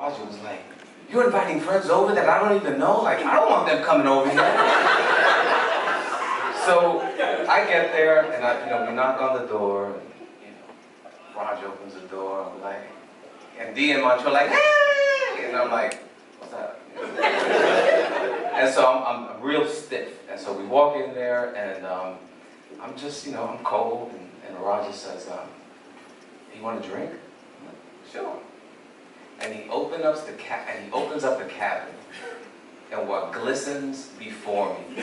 Roger was like, "You're inviting friends over that I don't even know? Like, I don't want them coming over here." So I get there and we knock on the door. And, Roger opens the door. I'm like, and Dee and Montreal like, "Hey!" And I'm like, "What's up?" And so I'm real stiff. And so we walk in there, and I'm just, I'm cold. And Roger says, "You want a drink?" I'm like, "Sure." And he opens up the cabinet, and what glistens before me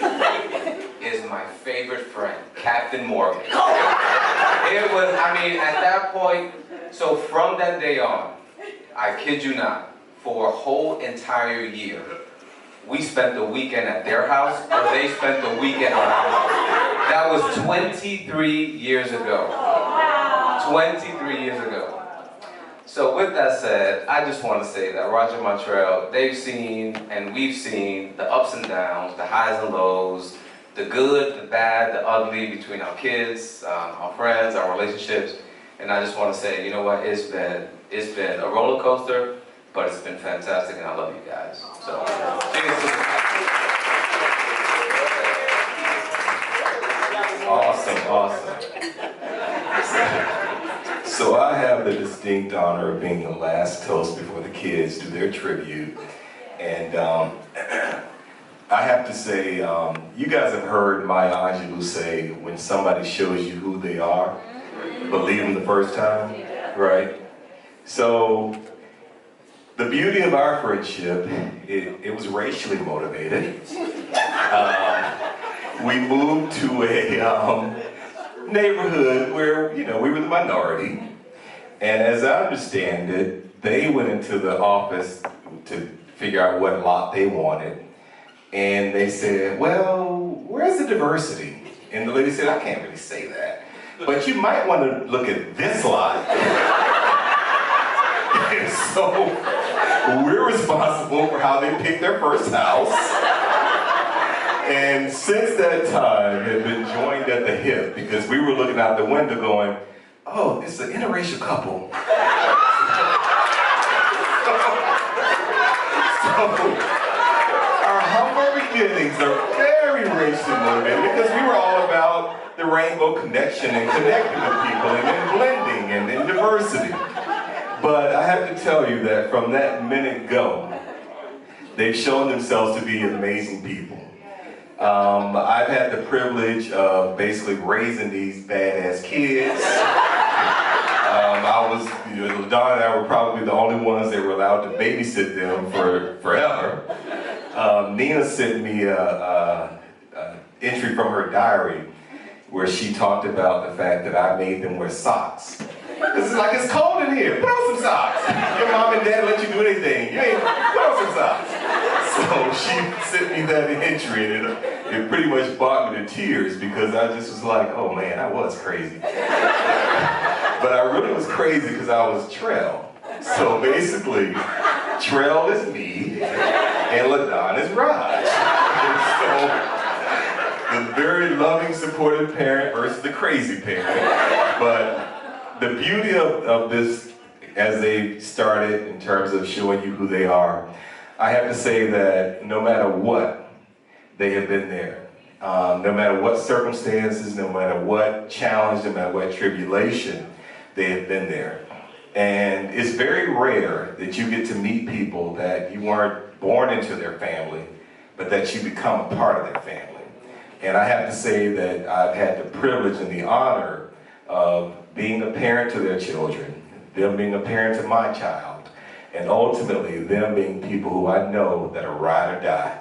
is my favorite friend, Captain Morgan. It was, at that point, so from that day on, I kid you not, for a whole entire year, we spent the weekend at their house, or they spent the weekend at our house. That was 23 years ago. 23 years ago. So with that said, I just want to say that Roger Montreal, they've seen and we've seen the ups and downs, the highs and lows, the good, the bad, the ugly between our kids, our friends, our relationships. And I just want to say, you know what, it's been a roller coaster, but it's been fantastic, and I love you guys. So, cheers. Awesome. So I have the distinct honor of being the last toast before the kids do their tribute. And I have to say, you guys have heard Maya Angelou say, when somebody shows you who they are, believe them the first time, right? So the beauty of our friendship, it was racially motivated. We moved to a neighborhood where, we were the minority. And as I understand it, they went into the office to figure out what lot they wanted. And they said, "Well, where's the diversity?" And the lady said, "I can't really say that, but you might want to look at this lot." And so we're responsible for how they picked their first house. And since that time, have been joined at the hip, because we were looking out the window going, "Oh, it's an interracial couple." Our humble beginnings are very racially motivated, because we were all about the rainbow connection and connecting with people and then blending and in diversity. But I have to tell you that from that minute go, they've shown themselves to be amazing people. I've had the privilege of basically raising these badass kids. Don and I were probably the only ones that were allowed to babysit them for forever. Nina sent me an entry from her diary where she talked about the fact that I made them wear socks. It's like, "It's cold in here, put on some socks. Your mom and dad let you do anything. You ain't, put on some socks." So she sent me that entry, and it pretty much brought me to tears, because I just was like, oh man, I was crazy. But I really was crazy because I was Trell. So basically, Trell is me, and LaDon is Raj. And so, the very loving, supportive parent versus the crazy parent. But the beauty of this, as they started in terms of showing you who they are, I have to say that no matter what, they have been there. No matter what circumstances, no matter what challenge, no matter what tribulation, they have been there. And it's very rare that you get to meet people that you weren't born into their family, but that you become a part of their family. And I have to say that I've had the privilege and the honor of being a parent to their children, them being a parent to my child, and ultimately them being people who I know that are ride or die.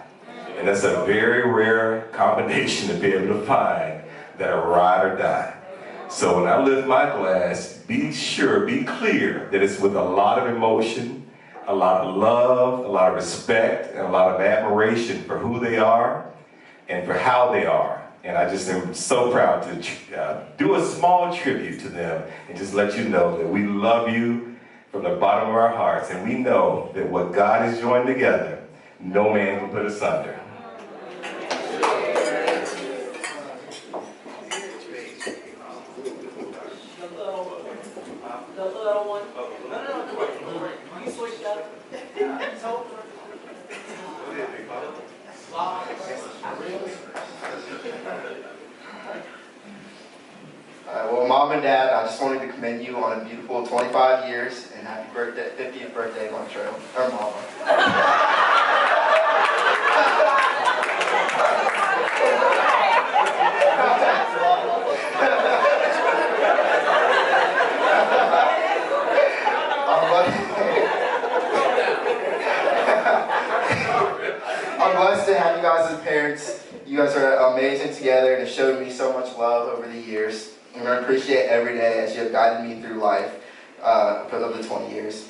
And that's a very rare combination to be able to find, that are ride or die. So when I lift my glass, be sure, be clear that it's with a lot of emotion, a lot of love, a lot of respect, and a lot of admiration for who they are and for how they are. And I just am so proud to do a small tribute to them and just let you know that we love you from the bottom of our hearts, and we know that what God has joined together, no man can put asunder. The little one. No, come on. You switched up. and Dad, I just wanted to commend you on a beautiful 25 years and happy birthday, 50th birthday, Montreal, or Mama. I'm blessed to have you guys as parents. You guys are amazing together and have showed me so much love over the years. And I appreciate every day as you have guided me through life for the 20 years.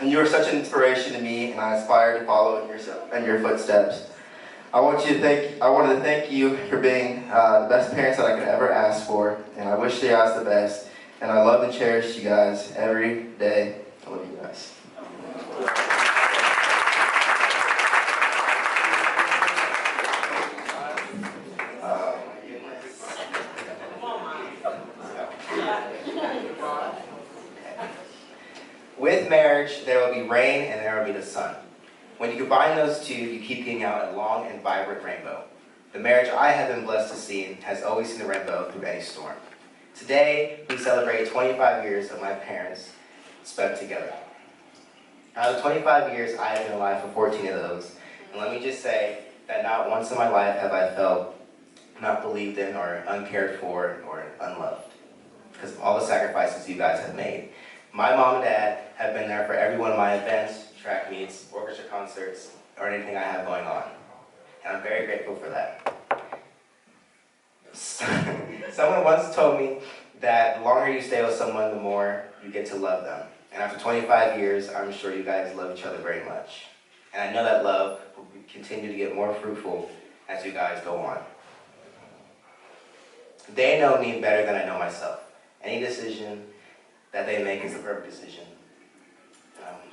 And you are such an inspiration to me, and I aspire to follow in your footsteps. I wanted to thank you for being the best parents that I could ever ask for, and I wish you guys the best. And I love and cherish you guys every day. I love you guys. With marriage, there will be rain and there will be the sun. When you combine those two, you keep getting out a long and vibrant rainbow. The marriage I have been blessed to see has always seen the rainbow through any storm. Today, we celebrate 25 years of my parents spent together. Out of 25 years, I have been alive for 14 of those. And let me just say that not once in my life have I felt not believed in or uncared for or unloved, because of all the sacrifices you guys have made. My mom and dad have been there for every one of my events, track meets, orchestra concerts, or anything I have going on. And I'm very grateful for that. Someone once told me that the longer you stay with someone, the more you get to love them. And after 25 years, I'm sure you guys love each other very much. And I know that love will continue to get more fruitful as you guys go on. They know me better than I know myself. Any decision that they make is a perfect decision.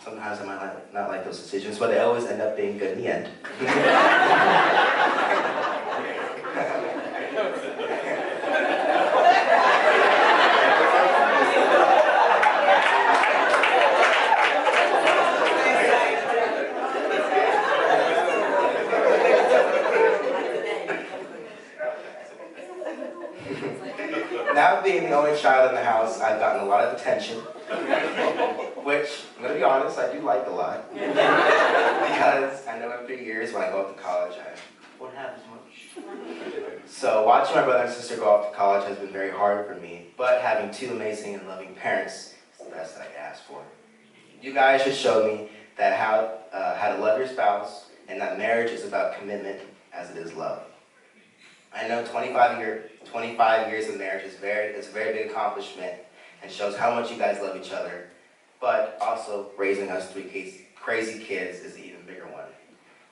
Sometimes I might not like those decisions, but they always end up being good in the end. Now being the only child in the house, I've gotten a lot of attention, which, I'm going to be honest, I do like a lot. Because I know in 3 years when I go off to college, I won't have as much. So watching my brother and sister go off to college has been very hard for me, but having two amazing and loving parents is the best that I could ask for. You guys should show me that how to love your spouse, and that marriage is about commitment as it is love. I know 25 years of marriage is a very big accomplishment and shows how much you guys love each other, but also raising us three crazy kids is an even bigger one,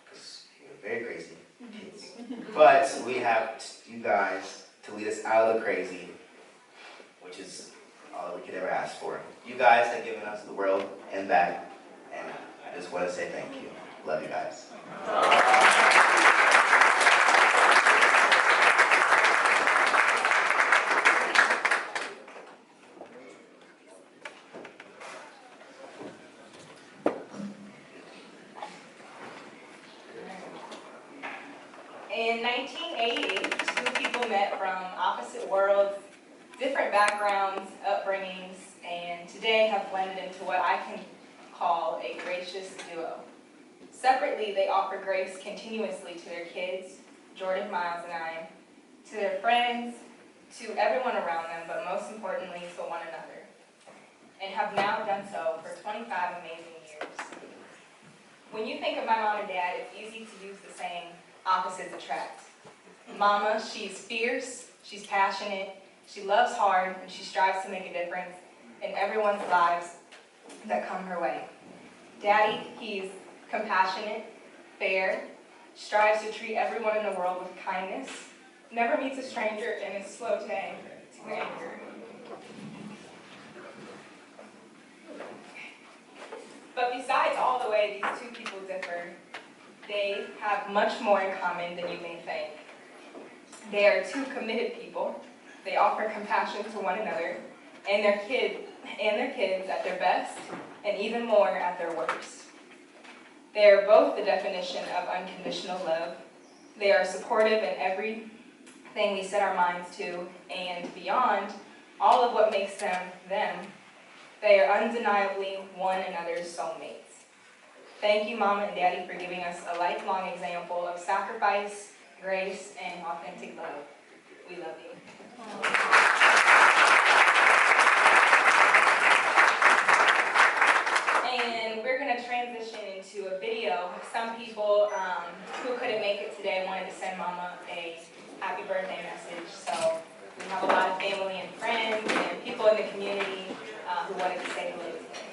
because you're very crazy kids. But we have you guys to lead us out of the crazy, which is all that we could ever ask for. You guys have given us the world and back, and I just want to say thank you. Love you guys. In 1988, two people met from opposite worlds, different backgrounds, upbringings, and today have blended into what I can call a gracious duo. Separately, they offer grace continuously to their kids, Jordan, Miles, and I, to their friends, to everyone around them, but most importantly to one another, and have now done so for 25 amazing years. When you think of my mom and dad, it's easy to use the saying, opposites attract. Mama, she's fierce, she's passionate, she loves hard, and she strives to make a difference in everyone's lives that come her way. Daddy, he's compassionate, fair, strives to treat everyone in the world with kindness, never meets a stranger, and is slow to anger. But besides all the way these two people differ, they have much more in common than you may think. They are two committed people. They offer compassion to one another and their kids at their best, and even more at their worst. They are both the definition of unconditional love. They are supportive in everything we set our minds to and beyond, all of what makes them them. They are undeniably one another's soulmates. Thank you, Mama and Daddy, for giving us a lifelong example of sacrifice, grace, and authentic love. We love you. And we're going to transition into a video. Some people who couldn't make it today wanted to send Mama a happy birthday message. So we have a lot of family and friends and people in the community who wanted to say hello today.